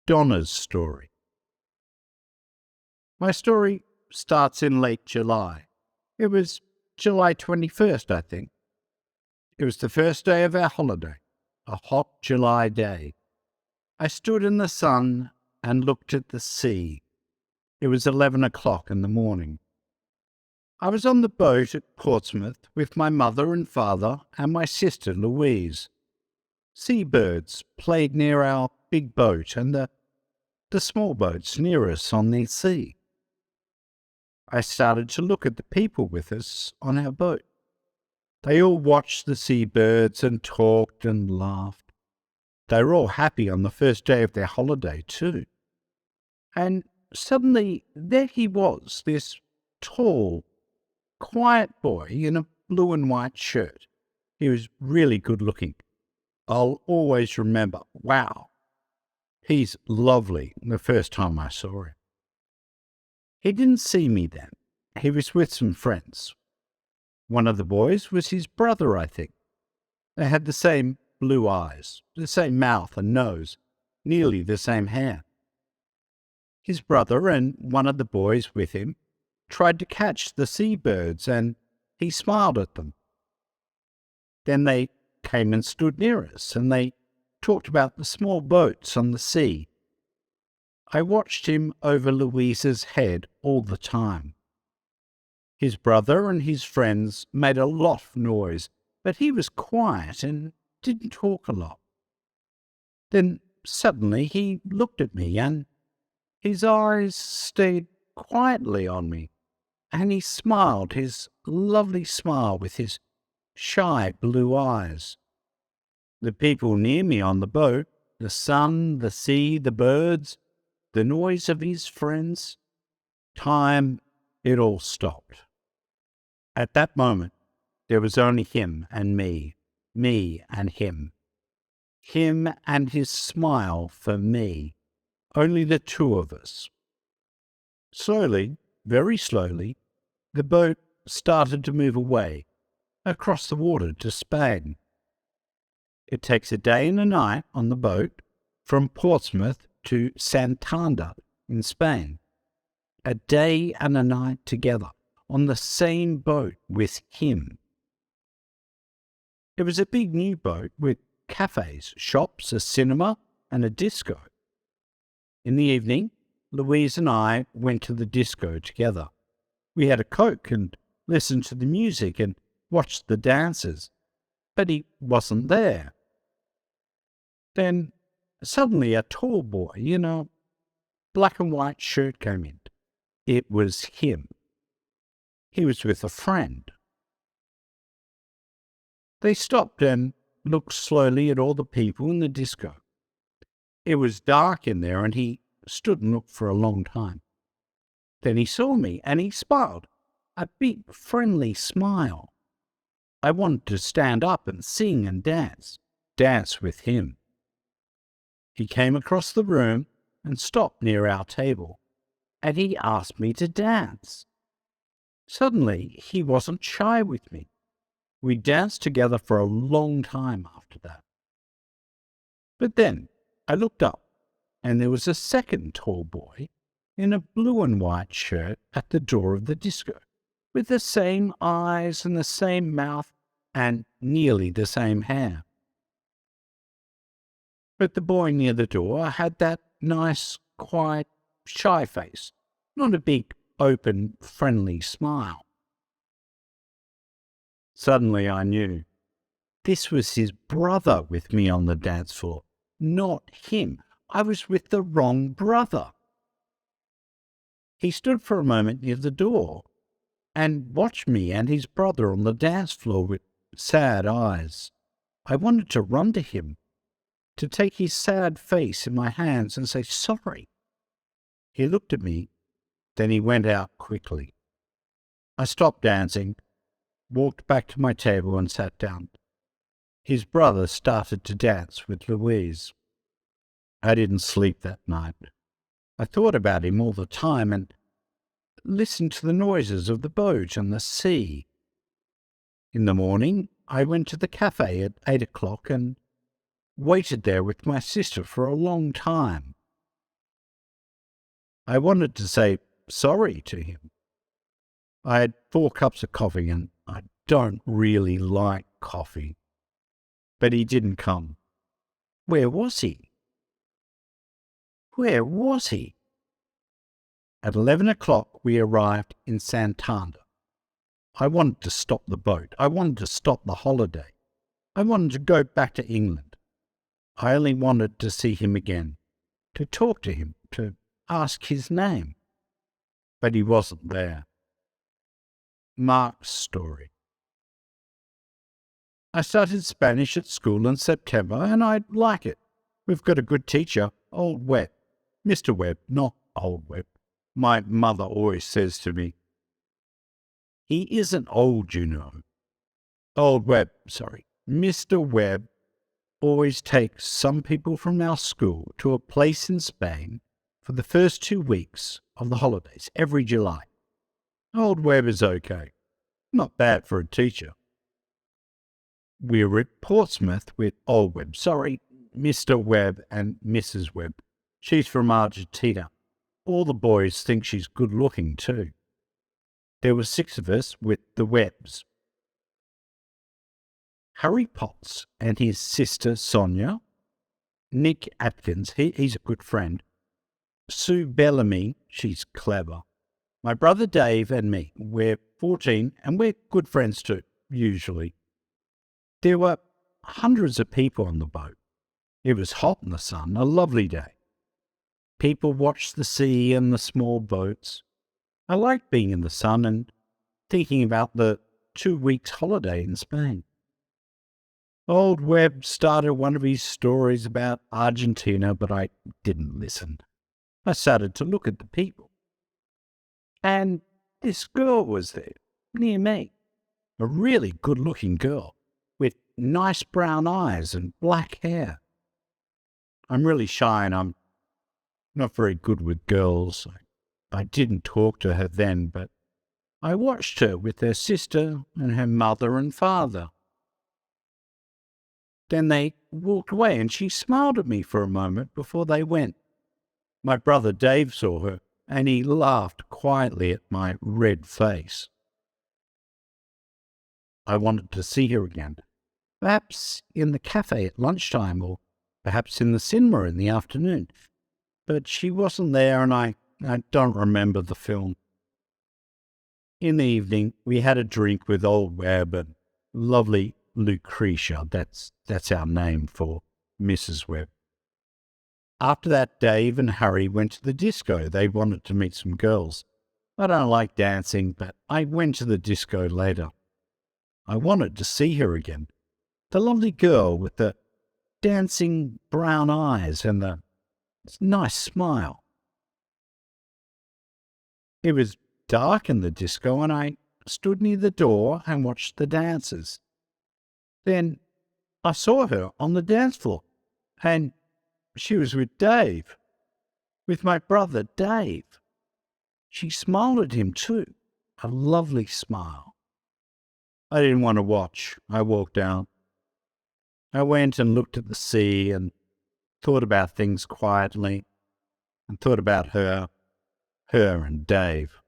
Donna's story. My story starts in late July. It was July 21st, I think. It was the first day of our holiday, a hot July day. I stood in the sun and looked at the sea. It was 11 o'clock in the morning. I was on the boat at Portsmouth with my mother and father and my sister Louise. Seabirds played near our big boat and the small boats near us on the sea. I started to look at the people with us on our boat. They all watched the seabirds and talked and laughed. They were all happy on the first day of their holiday too. And suddenly there he was, this tall, quiet boy in a blue and white shirt. He was really good looking. I'll always remember, wow, he's lovely the first time I saw him. He didn't see me then. He was with some friends. One of the boys was his brother, I think. They had the same blue eyes, the same mouth and nose, nearly the same hair. His brother and one of the boys with him tried to catch the seabirds, and he smiled at them. Then they came and stood near us, and they talked about the small boats on the sea. I watched him over Louisa's head all the time. His brother and his friends made a lot of noise, but he was quiet and didn't talk a lot. Then suddenly he looked at me, and his eyes stayed quietly on me, and he smiled, his lovely smile with his shy blue eyes. The people near me on the boat, the sun, the sea, the birds, the noise of his friends, time, it all stopped. At that moment, there was only him and me and him and his smile for me, only the two of us. Slowly, very slowly, the boat started to move away, across the water to Spain. It takes a day and a night on the boat from Portsmouth to Santander in Spain. A day and a night together on the same boat with him. It was a big new boat with cafes, shops, a cinema, and a disco. In the evening, Louise and I went to the disco together. We had a Coke and listened to the music and watched the dancers, but he wasn't there. Then suddenly a tall boy in a black and white shirt came in. It was him. He was with a friend. They stopped and looked slowly at all the people in the disco. It was dark in there, and he stood and looked for a long time. Then he saw me, and he smiled, a big, friendly smile. I wanted to stand up and sing and dance with him. He came across the room and stopped near our table, and he asked me to dance. Suddenly, he wasn't shy with me. We danced together for a long time after that. But then I looked up, and there was a second tall boy in a blue and white shirt at the door of the disco, with the same eyes and the same mouth and nearly the same hair. But the boy near the door had that nice, quiet, shy face, not a big, open, friendly smile. Suddenly I knew this was his brother with me on the dance floor, not him. I was with the wrong brother. He stood for a moment near the door and watched me and his brother on the dance floor with sad eyes. I wanted to run to him, to take his sad face in my hands and say sorry. He looked at me, then he went out quickly. I stopped dancing, walked back to my table and sat down. His brother started to dance with Louise. I didn't sleep that night. I thought about him all the time and listened to the noises of the boat and the sea. In the morning, I went to the cafe at 8 o'clock and waited there with my sister for a long time. I wanted to say sorry to him. I had 4 cups of coffee and I don't really like coffee. But he didn't come. Where was he? Where was he? At 11 o'clock we arrived in Santander. I wanted to stop the boat. I wanted to stop the holiday. I wanted to go back to England. I only wanted to see him again, to talk to him, to ask his name. But he wasn't there. Mark's story. I started Spanish at school in September, and I like it. We've got a good teacher, Old Webb. Mr. Webb, not Old Webb. My mother always says to me, he isn't old, you know. Old Webb, sorry. Mr. Webb always takes some people from our school to a place in Spain for the first 2 weeks of the holidays, every July. Old Webb is okay. Not bad for a teacher. We were at Portsmouth with Old Webb. Sorry, Mr. Webb and Mrs. Webb. She's from Argentina. All the boys think she's good looking too. There were 6 of us with the Webbs. Harry Potts and his sister Sonia, Nick Atkins, he's a good friend, Sue Bellamy, she's clever, my brother Dave and me. We're 14 and we're good friends too, usually. There were hundreds of people on the boat. It was hot in the sun, a lovely day. People watched the sea and the small boats. I liked being in the sun and thinking about the 2 weeks holiday in Spain. Old Webb started one of his stories about Argentina, but I didn't listen. I started to look at the people. And this girl was there, near me. A really good-looking girl, with nice brown eyes and black hair. I'm really shy and I'm not very good with girls. I didn't talk to her then, but I watched her with her sister and her mother and father. Then they walked away and she smiled at me for a moment before they went. My brother Dave saw her and he laughed quietly at my red face. I wanted to see her again, perhaps in the cafe at lunchtime or perhaps in the cinema in the afternoon. But she wasn't there and I don't remember the film. In the evening, we had a drink with Old Webb and lovely Lucretia. That's our name for Mrs. Webb. After that, Dave and Harry went to the disco. They wanted to meet some girls. I don't like dancing, but I went to the disco later. I wanted to see her again. The lovely girl with the dancing brown eyes and the nice smile. It was dark in the disco and I stood near the door and watched the dancers. Then I saw her on the dance floor and she was with Dave, with my brother Dave. She smiled at him too, a lovely smile. I didn't want to watch. I walked out. I went and looked at the sea and thought about things quietly and thought about her and Dave.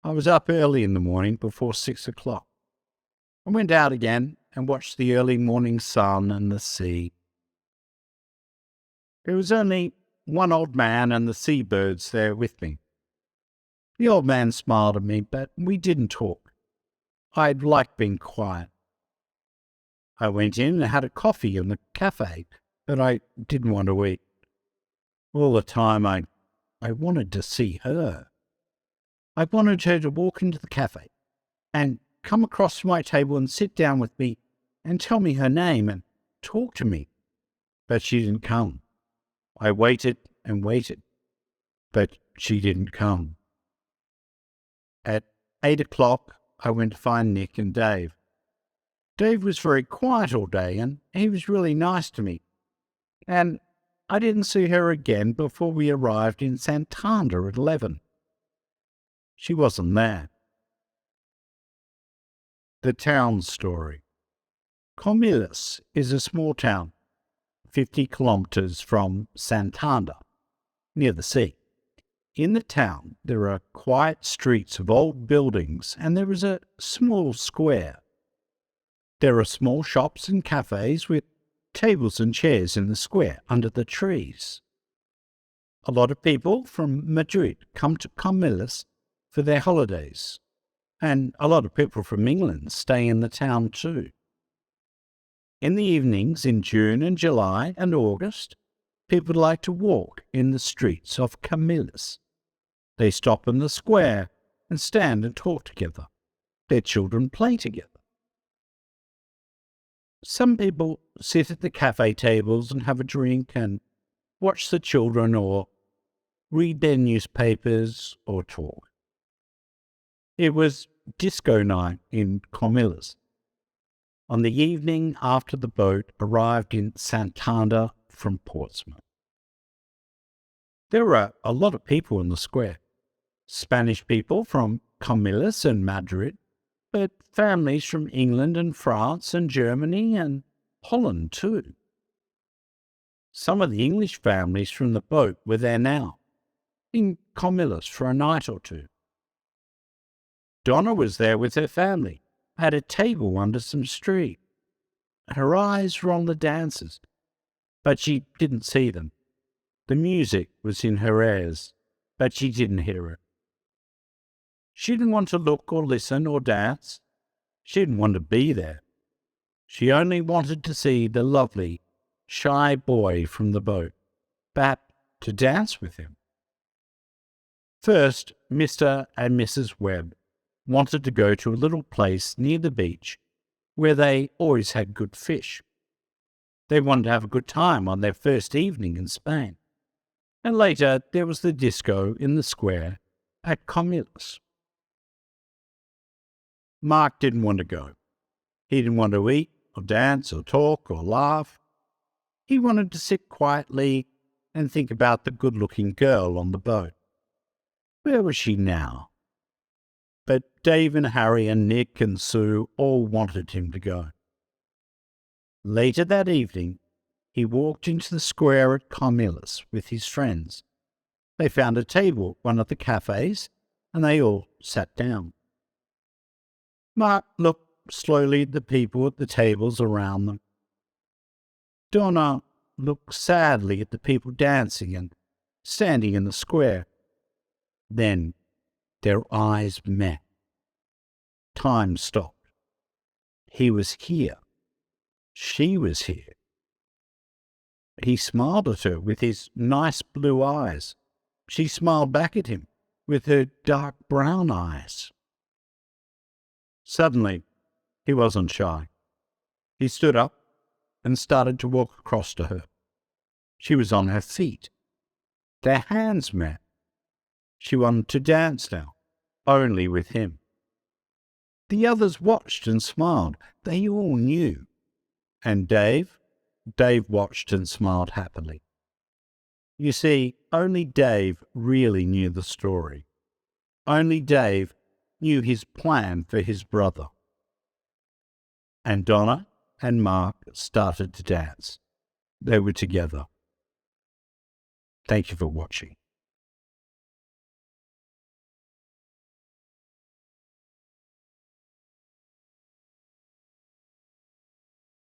I was up early in the morning before 6 o'clock. I went out again and watched the early morning sun and the sea. There was only one old man and the seabirds there with me. The old man smiled at me, but we didn't talk. I'd liked being quiet. I went in and had a coffee in the cafe, but I didn't want to eat. All the time I wanted to see her. I wanted her to walk into the cafe and come across to my table and sit down with me and tell me her name and talk to me. But she didn't come. I waited and waited, but she didn't come. At 8 o'clock, I went to find Nick and Dave. Dave was very quiet all day, and he was really nice to me. And I didn't see her again before we arrived in Santander at 11. She wasn't there. The town story. Comillas is a small town, 50 kilometers from Santander, near the sea. In the town, there are quiet streets of old buildings, and there is a small square. There are small shops and cafes with tables and chairs in the square under the trees. A lot of people from Madrid come to Comillas for their holidays, and a lot of people from England stay in the town too. In the evenings in June and July and August, people like to walk in the streets of Comillas. They stop in the square and stand and talk together. Their children play together. Some people sit at the cafe tables and have a drink and watch the children or read their newspapers or talk. It was disco night in Comillas on the evening after the boat arrived in Santander from Portsmouth. There were a lot of people in the square. Spanish people from Comillas and Madrid, but families from England and France and Germany and Holland too. Some of the English families from the boat were there now, in Comillas for a night or two. Donna was there with her family, at a table under some street. Her eyes were on the dancers, but she didn't see them. The music was in her ears, but she didn't hear it. She didn't want to look or listen or dance. She didn't want to be there. She only wanted to see the lovely, shy boy from the boat, perhaps to dance with him. First, Mr. and Mrs. Webb wanted to go to a little place near the beach where they always had good fish. They wanted to have a good time on their first evening in Spain. And later there was the disco in the square at Comillas. Mark didn't want to go. He didn't want to eat or dance or talk or laugh. He wanted to sit quietly and think about the good-looking girl on the boat. Where was she now? But Dave and Harry and Nick and Sue all wanted him to go. Later that evening, he walked into the square at Comillas with his friends. They found a table at one of the cafes, and they all sat down. Mark looked slowly at the people at the tables around them. Donna looked sadly at the people dancing and standing in the square. Then their eyes met. Time stopped. He was here. She was here. He smiled at her with his nice blue eyes. She smiled back at him with her dark brown eyes. Suddenly, he wasn't shy. He stood up and started to walk across to her. She was on her feet. Their hands met. She wanted to dance now, only with him. The others watched and smiled. They all knew. And Dave watched and smiled happily. You see, only Dave really knew the story. Only Dave knew his plan for his brother. And Donna and Mark started to dance. They were together. Thank you for watching.